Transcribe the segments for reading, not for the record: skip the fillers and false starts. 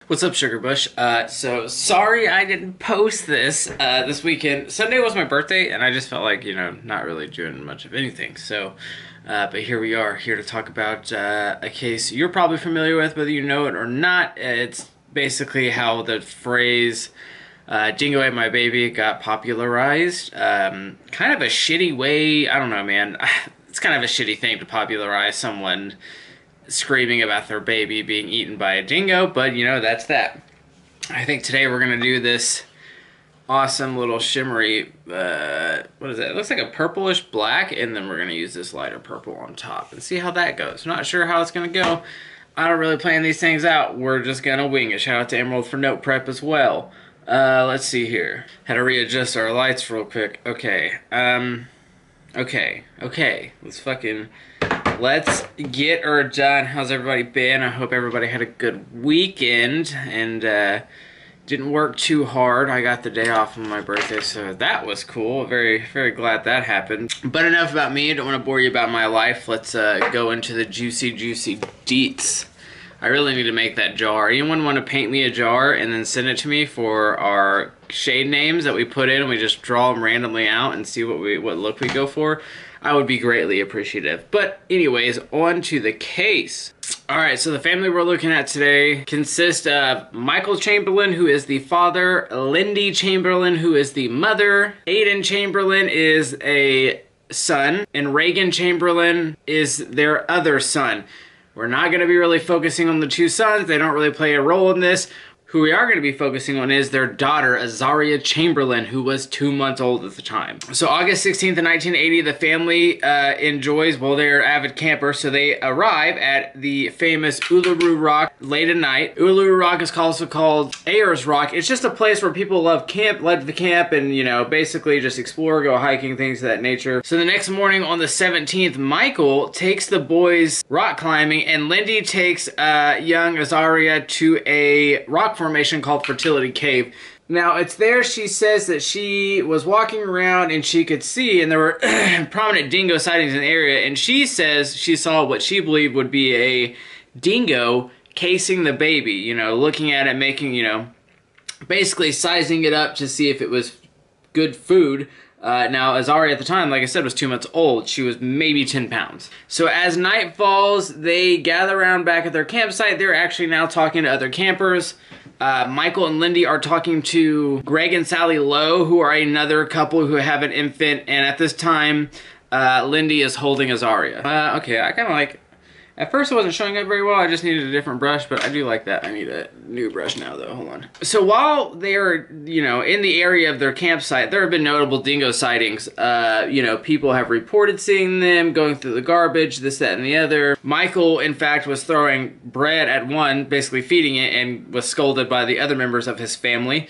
What's up, Sugar Bush? So sorry I didn't post this this weekend. Sunday was my birthday, and I just felt like, not really doing much of anything. So, but here we are, here to talk about a case you're probably familiar with, whether you know it or not. It's basically how the phrase "Dingo ate my baby" got popularized. Kind of a shitty way. I don't know, man. It's kind of a shitty thing to popularize someone screaming about their baby being eaten by a dingo, but that's that. I think today we're gonna do this awesome little shimmery, what is it? It looks like a purplish black, and then we're gonna use this lighter purple on top and see how that goes. Not sure how it's gonna go. I don't really plan these things out. We're just gonna wing it. Shout out to Emerald for note prep as well. Let's see here. Had to readjust our lights real quick. Okay, let's get her done. How's everybody been? I hope everybody had a good weekend and didn't work too hard. I got the day off on my birthday, so that was cool. Very, very glad that happened. But enough about me. I don't want to bore you about my life. Let's go into the juicy deets. I really need to make that jar. Anyone want to paint me a jar and then send it to me for our shade names that we put in, and we just draw them randomly out and see what look we go for? I would be greatly appreciative. But anyways, on to the case. Alright, so the family we're looking at today consists of Michael Chamberlain, who is the father, Lindy Chamberlain, who is the mother, Aiden Chamberlain is a son, and Reagan Chamberlain is their other son. We're not going to be really focusing on the two sons. They don't really play a role in this. Who we are going to be focusing on is their daughter, Azaria Chamberlain, who was 2 months old at the time. So August 16th, 1980, the family enjoys, well, they're avid campers, so they arrive at the famous Uluru Rock late at night. Uluru Rock is also called Ayers Rock. It's just a place where people love the camp and, basically just explore, go hiking, things of that nature. So the next morning on the 17th, Michael takes the boys rock climbing, and Lindy takes young Azaria to a rock formation called Fertility Cave. Now, it's there she says that she was walking around and she could see, and there were prominent dingo sightings in the area, and she says she saw what she believed would be a dingo casing the baby, looking at it, making, basically sizing it up to see if it was good food. Now, Azaria at the time, like I said, was 2 months old. She was maybe 10 pounds. So as night falls, they gather around back at their campsite. They're actually now talking to other campers. Michael and Lindy are talking to Greg and Sally Lowe, who are another couple who have an infant. And at this time, Lindy is holding Azaria. Okay, I kind of like... At first it wasn't showing up very well. I just needed a different brush, but I do like that. I need a new brush now, though. Hold on. So while they're, in the area of their campsite, there have been notable dingo sightings. People have reported seeing them going through the garbage, this, that, and the other. Michael, in fact, was throwing bread at one, basically feeding it, and was scolded by the other members of his family.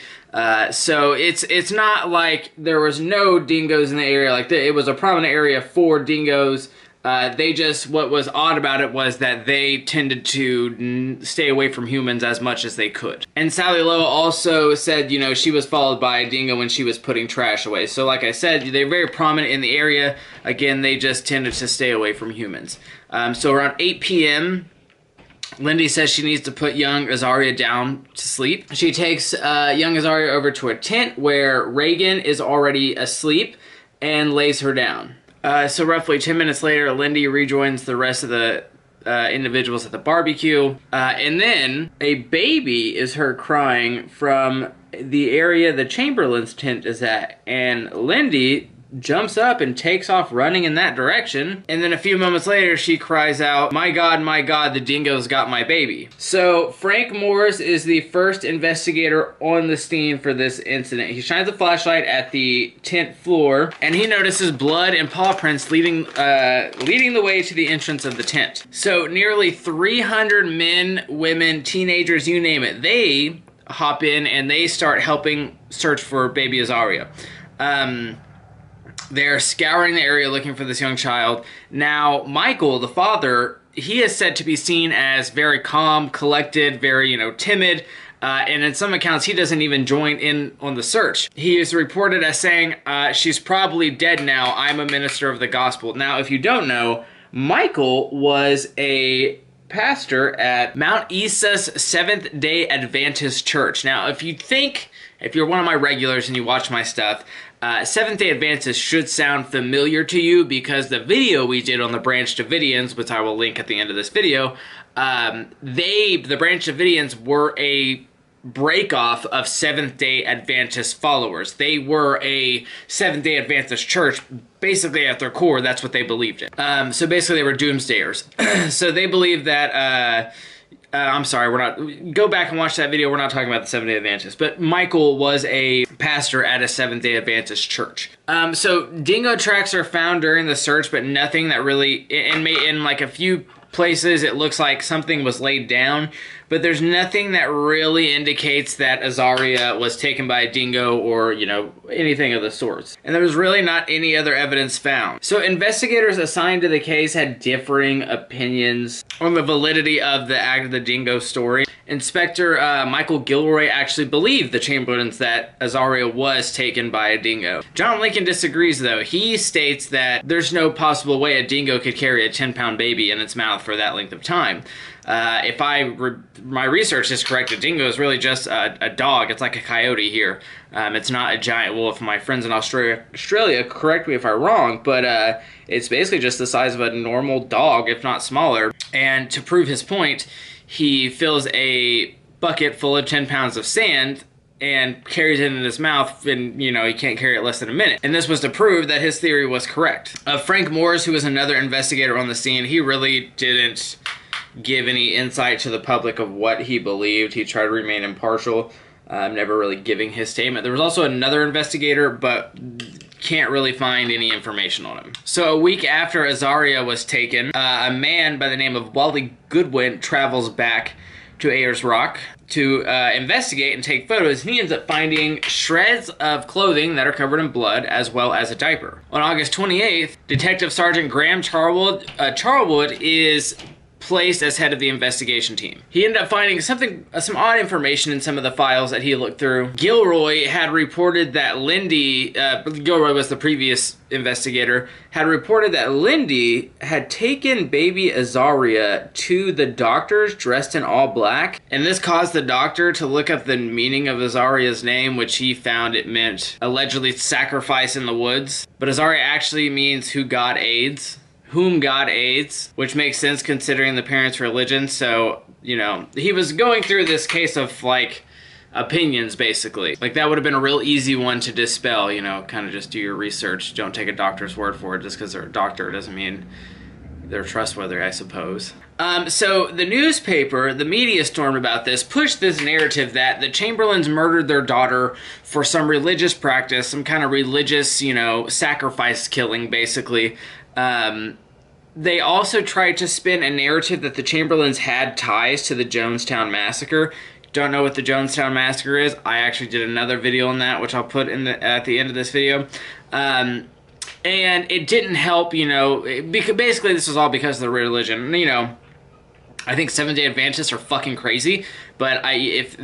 So it's not like there was no dingoes in the area. Like, it was a prominent area for dingoes. What was odd about it was that they tended to stay away from humans as much as they could. And Sally Lowe also said, she was followed by a dingo when she was putting trash away. So like I said, they're very prominent in the area. Again, they just tended to stay away from humans. So around 8 p.m., Lindy says she needs to put young Azaria down to sleep. She takes young Azaria over to a tent where Reagan is already asleep and lays her down. So roughly 10 minutes later, Lindy rejoins the rest of the individuals at the barbecue. And then a baby is heard crying from the area the Chamberlain's tent is at. And Lindy jumps up and takes off running in that direction. And then a few moments later, she cries out, my God, the dingo's got my baby." So Frank Morris is the first investigator on the scene for this incident. He shines a flashlight at the tent floor, and he notices blood and paw prints leading the way to the entrance of the tent. So nearly 300 men, women, teenagers, you name it, they hop in and they start helping search for baby Azaria. They're scouring the area looking for this young child. Now, Michael, the father, he is said to be seen as very calm, collected, very, timid, and in some accounts, he doesn't even join in on the search. He is reported as saying, she's probably dead now, I'm a minister of the gospel. Now, if you don't know, Michael was a pastor at Mount Isa's Seventh-day Adventist Church. Now, if you're one of my regulars and you watch my stuff, Seventh-day Adventist should sound familiar to you because the video we did on the Branch Davidians, which I will link at the end of this video, the Branch Davidians were a break-off of Seventh-day Adventist followers. They were a Seventh-day Adventist church. Basically, at their core, that's what they believed in. So basically, they were doomsdayers. So they believed that, I'm sorry, go back and watch that video. We're not talking about the Seventh-day Adventists. But Michael was a pastor at a Seventh-day Adventist church. So dingo tracks are found during the search, but nothing that really, in like a few places, it looks like something was laid down, but there's nothing that really indicates that Azaria was taken by a dingo or, you know, anything of the sorts. And there's really not any other evidence found. So investigators assigned to the case had differing opinions on the validity of the dingo story. Inspector Michael Gilroy actually believed the Chamberlains that Azaria was taken by a dingo. John Lincoln disagrees, though. He states that there's no possible way a dingo could carry a 10-pound baby in its mouth for that length of time. If my research is correct, a dingo is really just a dog. It's like a coyote here. It's not a giant wolf. My friends in Australia, correct me if I'm wrong, but it's basically just the size of a normal dog, if not smaller. And to prove his point, he fills a bucket full of 10 pounds of sand and carries it in his mouth, and, you know, he can't carry it less than a minute. And this was to prove that his theory was correct. Frank Morris, who was another investigator on the scene, he really didn't give any insight to the public of what he believed. He tried to remain impartial, never really giving his statement. There was also another investigator, but can't really find any information on him. So a week after Azaria was taken, a man by the name of Wally Goodwin travels back to Ayers Rock to investigate and take photos, and he ends up finding shreds of clothing that are covered in blood, as well as a diaper. On August 28th, Detective Sergeant Graham Charlwood is placed as head of the investigation team. He ended up finding some odd information in some of the files that he looked through. Gilroy had reported that Lindy, Gilroy was the previous investigator, had reported that Lindy had taken baby Azaria to the doctors dressed in all black, and this caused the doctor to look up the meaning of Azaria's name, which he found it meant allegedly sacrifice in the woods. But Azaria actually means whom God aids, which makes sense considering the parents' religion. So, you know, he was going through this case of, like, opinions, basically. Like, that would have been a real easy one to dispel, you know, kind of just do your research. Don't take a doctor's word for it. Just because they're a doctor doesn't mean they're trustworthy, I suppose. So the newspaper, the media storm about this, pushed this narrative that the Chamberlains murdered their daughter for some religious practice, some kind of religious, you know, sacrifice killing, basically. They also tried to spin a narrative that the Chamberlains had ties to the Jonestown Massacre. Don't know what the Jonestown Massacre is. I actually did another video on that, which I'll put at the end of this video. And it didn't help, you know, because basically this was all because of the religion. You know, I think Seventh-day Adventists are fucking crazy, but if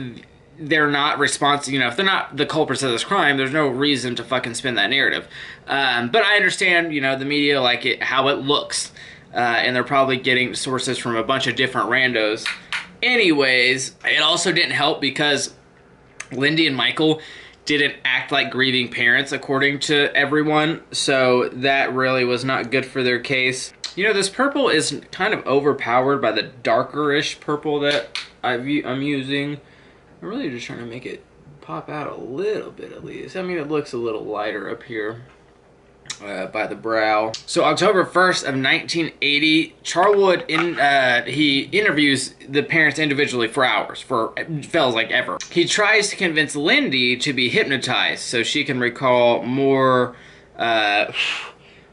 they're not responsible, you know, if they're not the culprits of this crime, there's no reason to fucking spin that narrative. But I understand, you know, the media like it, how it looks, and they're probably getting sources from a bunch of different randos. Anyways, it also didn't help because Lindy and Michael didn't act like grieving parents, according to everyone, so that really was not good for their case. You know, this purple is kind of overpowered by the darker-ish purple that I'm using. I'm really just trying to make it pop out a little bit at least. I mean, it looks a little lighter up here by the brow. So October 1st of 1980, Charlwood, he interviews the parents individually for hours, feels like ever. He tries to convince Lindy to be hypnotized so she can recall more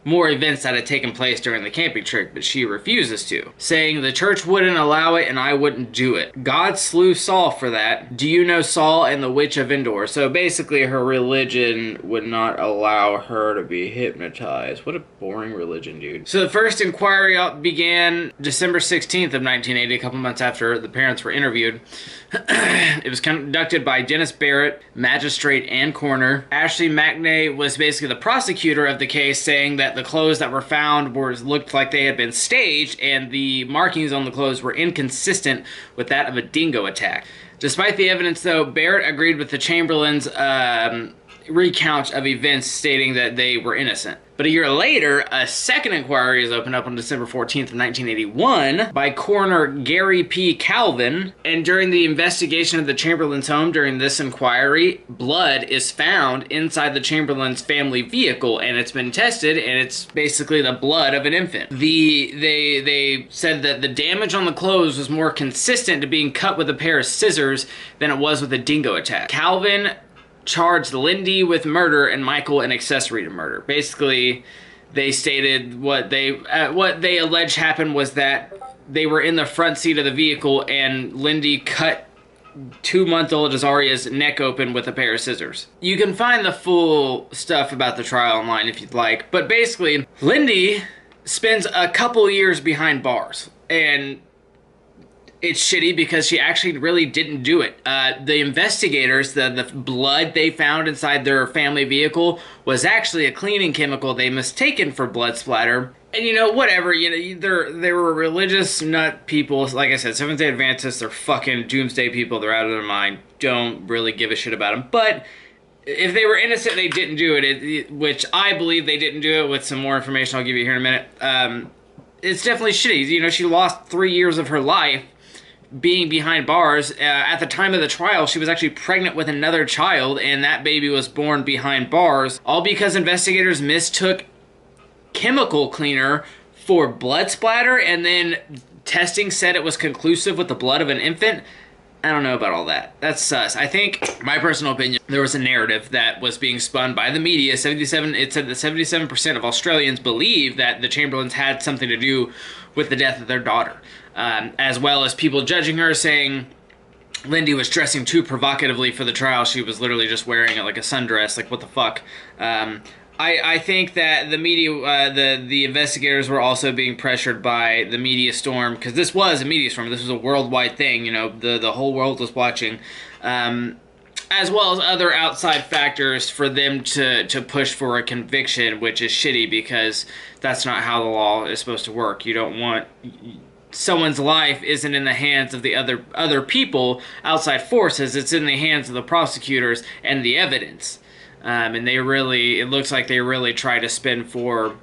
events that had taken place during the camping trip, but she refuses to, saying the church wouldn't allow it and I wouldn't do it. God slew Saul for that. Do you know Saul and the Witch of Endor? So basically her religion would not allow her to be hypnotized. What a boring religion, dude. So the first inquiry began December 16th of 1980, a couple months after the parents were interviewed. It was conducted by Dennis Barrett, magistrate and coroner. Ashley McNay was basically the prosecutor of the case, saying that the clothes that were found looked like they had been staged, and the markings on the clothes were inconsistent with that of a dingo attack. Despite the evidence, though, Barrett agreed with the Chamberlains' recount of events, stating that they were innocent. But a year later, a second inquiry is opened up on December 14th of 1981 by coroner Gary P. COVEN, and during the investigation of the Chamberlains' home during this inquiry, blood is found inside the Chamberlains' family vehicle, and it's been tested, and it's basically the blood of an infant. They said that the damage on the clothes was more consistent to being cut with a pair of scissors than it was with a dingo attack. COVEN charged Lindy with murder and Michael an accessory to murder. Basically, they stated what they alleged happened was that they were in the front seat of the vehicle and Lindy cut 2-month-old Azaria's neck open with a pair of scissors. You can find the full stuff about the trial online if you'd like, but basically, Lindy spends a couple years behind bars, and it's shitty because she actually really didn't do it. The investigators, the blood they found inside their family vehicle was actually a cleaning chemical they mistaken for blood splatter. And you know, whatever, you know, they were religious nut people. Like I said, Seventh-day Adventists, they're fucking doomsday people. They're out of their mind. Don't really give a shit about them. But if they were innocent, they didn't do it, which I believe they didn't do it with some more information I'll give you here in a minute. It's definitely shitty. You know, she lost 3 years of her life being behind bars. At the time of the trial, she was actually pregnant with another child, and that baby was born behind bars, all because investigators mistook chemical cleaner for blood splatter, and then testing said it was conclusive with the blood of an infant. I don't know about all that. That's sus. I think, my personal opinion, there was a narrative that was being spun by the media. It said that 77% of Australians believe that the Chamberlains had something to do with the death of their daughter. As well as people judging her, saying Lindy was dressing too provocatively for the trial. She was literally just wearing like a sundress. Like, what the fuck? I think that the media, the investigators were also being pressured by the media storm, because this was a media storm. This was a worldwide thing. You know, the whole world was watching, as well as other outside factors for them to push for a conviction, which is shitty because that's not how the law is supposed to work. You don't want someone's life isn't in the hands of the other people, outside forces. It's in the hands of the prosecutors and the evidence. And it looks like they really try to spin for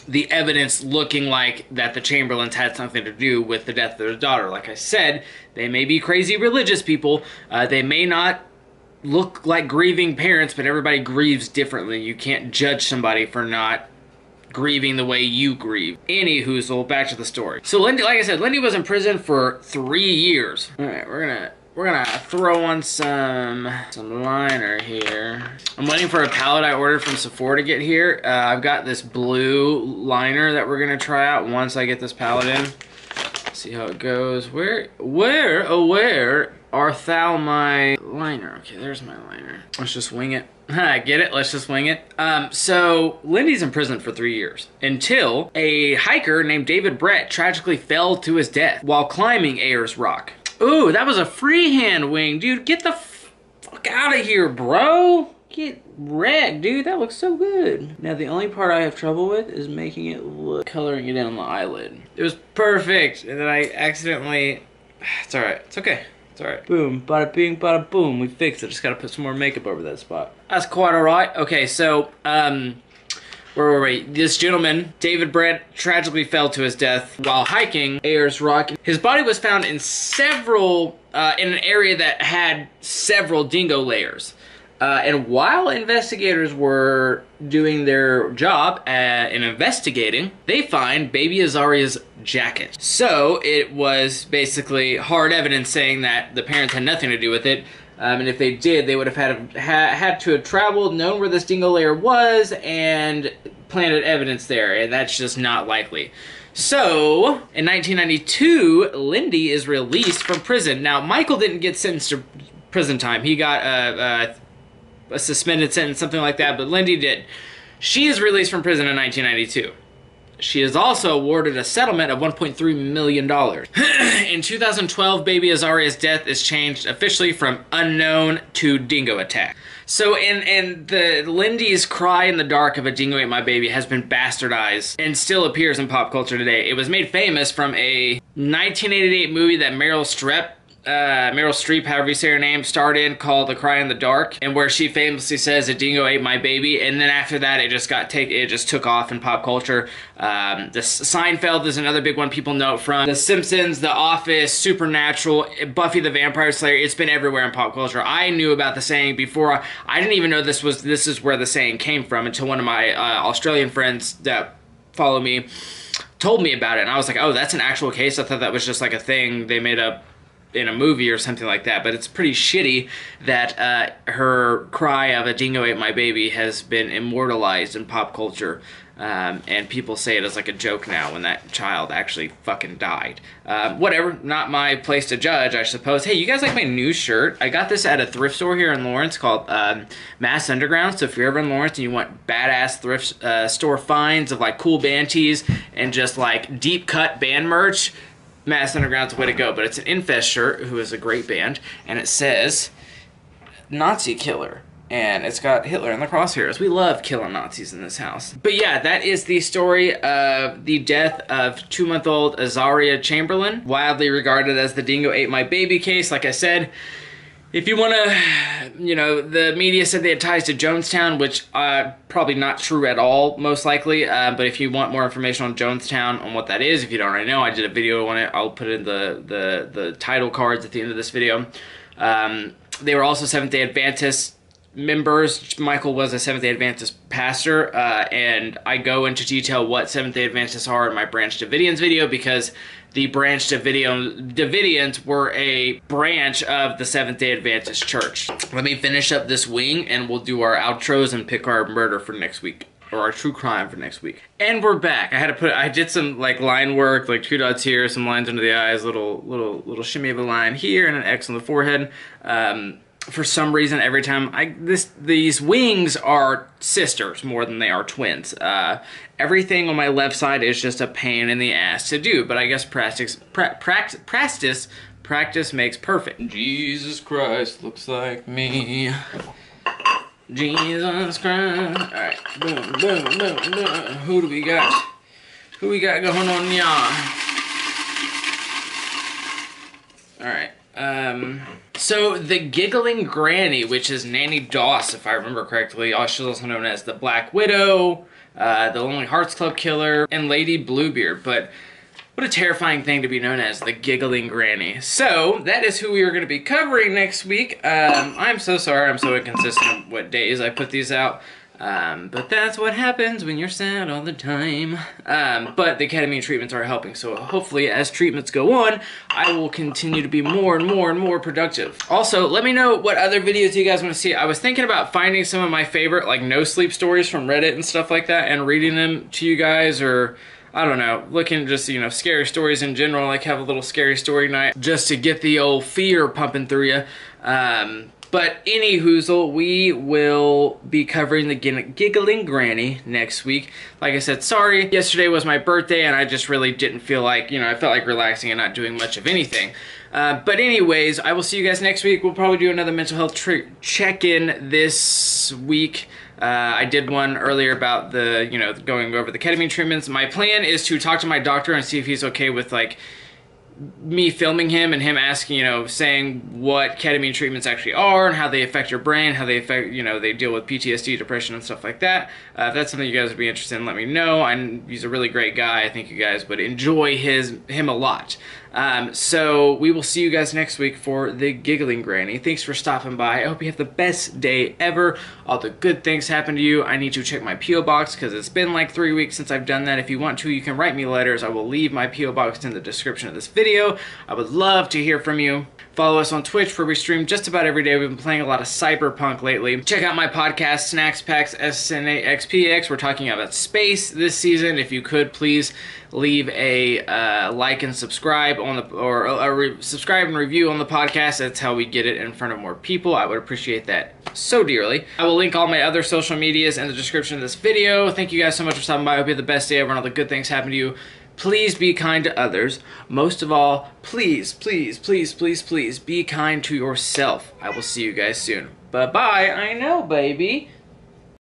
the evidence looking like that the Chamberlains had something to do with the death of their daughter. Like I said, they may be crazy religious people. They may not look like grieving parents, but everybody grieves differently. You can't judge somebody for not grieving the way you grieve. Anywho, back to the story. So Lindy, like I said, Lindy was in prison for 3 years. All right, we're gonna throw on some liner here. I'm waiting for a palette I ordered from Sephora to get here. I've got this blue liner that we're gonna try out once I get this palette in. See how it goes. Where art thou my liner? Okay, there's my liner. Let's just wing it. Get it? Let's just wing it. So Lindy's in prison for 3 years until a hiker named David Brett tragically fell to his death while climbing Ayers Rock. Ooh, that was a freehand wing, dude. Get the fuck out of here, bro. Get wrecked, dude. That looks so good. Now, the only part I have trouble with is making it look, coloring it in on the eyelid. It was perfect, and then I accidentally, it's all right. It's okay. It's all right. Boom, bada bing, bada boom. We fixed it. Just gotta put some more makeup over that spot. That's quite all right. Okay, so, where were we? This gentleman, David Brett, tragically fell to his death while hiking Ayers Rock. His body was found in in an area that had several dingo layers. And while investigators were doing their job in investigating, they find baby Azaria's jacket. So it was basically hard evidence saying that the parents had nothing to do with it. And if they did, they would have had to have traveled, known where this dingo lair was, and planted evidence there, and that's just not likely. So, in 1992, Lindy is released from prison. Now, Michael didn't get sentenced to prison time. He got a suspended sentence, something like that, but Lindy did. She is released from prison in 1992. She is also awarded a settlement of $1.3 million. In 2012, baby Azaria's death is changed officially from unknown to dingo attack. So in the Lindy's cry in the dark of a dingo ate my baby has been bastardized and still appears in pop culture today. It was made famous from a 1988 movie that Meryl Streep, however you say her name, starred in, called The Cry in the Dark, and where she famously says a dingo ate my baby, and then after that it just took off in pop culture. The Seinfeld is another big one people know from. The Simpsons, The Office, Supernatural, Buffy the Vampire Slayer, it's been everywhere in pop culture. I knew about the saying before. I didn't even know this is where the saying came from until one of my Australian friends that follow me told me about it, and I was like, oh, that's an actual case? I thought that was just like a thing they made up in a movie or something like that. But it's pretty shitty that her cry of a dingo ate my baby has been immortalized in pop culture, and people say it as like a joke now when that child actually fucking died. Whatever, not my place to judge, I suppose. Hey, you guys like my new shirt? I got this at a thrift store here in Lawrence called Mass Underground. So if you're ever in Lawrence and you want badass thrift store finds of like cool band tees and just like deep cut band merch, Mass Underground's the way to go. But it's an Infest shirt, who is a great band, and it says Nazi Killer, and it's got Hitler in the crosshairs. We love killing Nazis in this house. But yeah, that is the story of the death of 2-month-old Azaria Chamberlain, widely regarded as the dingo ate my baby case. Like I said, if you want to, you know, the media said they had ties to Jonestown, which probably not true at all, most likely. But if you want more information on Jonestown, on what that is, if you don't already know, I did a video on it. I'll put it in the title cards at the end of this video. They were also Seventh-day Adventist members. Michael was a Seventh-day Adventist pastor, and I go into detail what Seventh-day Adventists are in my Branch Davidians video, because the Branch Davidians were a branch of the Seventh-day Adventist Church. Let me finish up this wing, and we'll do our outros and pick our murder for next week, or our true crime for next week. And we're back. I did some like line work, like 2 dots here, some lines under the eyes, little shimmy of a line here, and an X on the forehead. For some reason, every time these wings are sisters more than they are twins. Everything on my left side is just a pain in the ass to do, but I guess practice makes perfect. Jesus Christ looks like me. Jesus Christ. All right, boom, boom, boom, boom. Who do we got? Who we got going on, y'all? All right. So the Giggling Granny, which is Nanny Doss, if I remember correctly, she's also known as the Black Widow, the Lonely Hearts Club Killer, and Lady Bluebeard. But what a terrifying thing to be known as, the Giggling Granny. So that is who we are going to be covering next week. I'm so sorry I'm so inconsistent what days I put these out. But that's what happens when you're sad all the time. But the ketamine treatments are helping, so hopefully as treatments go on, I will continue to be more and more and more productive. Also, let me know what other videos you guys want to see. I was thinking about finding some of my favorite like no sleep stories from Reddit and stuff like that and reading them to you guys, or I don't know, looking at just, you know, scary stories in general, like have a little scary story night just to get the old fear pumping through you. But any hoozle, we will be covering the Giggling Granny next week. Like I said, sorry, yesterday was my birthday and I just really didn't feel like, you know, I felt like relaxing and not doing much of anything. But anyways, I will see you guys next week. We'll probably do another mental health check-in this week. I did one earlier about the, you know, going over the ketamine treatments. My plan is to talk to my doctor and see if he's okay with, like, me filming him and him asking, you know, saying what ketamine treatments actually are and how they affect your brain, how they affect, you know, they deal with PTSD, depression, and stuff like that. If that's something you guys would be interested in, let me know. He's a really great guy. I think you guys would enjoy him a lot. So we will see you guys next week for the Giggling Granny. Thanks for stopping by. I hope you have the best day ever. All the good things happen to you. I need to check my P.O Box because it's been like 3 weeks since I've done that. If you want to, you can write me letters. I will leave my P.O Box in the description of this video. I would love to hear from you. Follow us on Twitch where we stream just about every day. We've been playing a lot of Cyberpunk lately. Check out my podcast, Snacks Packs SNAXPX. We're talking about space this season. If you could, please leave a like and subscribe on the subscribe and review on the podcast. That's how we get it in front of more people. I would appreciate that so dearly. I will link all my other social medias in the description of this video. Thank you guys so much for stopping by. I hope you have the best day ever and all the good things happen to you. Please be kind to others. Most of all, please, please, please, please, please be kind to yourself. I will see you guys soon. Bye-bye. I know, baby.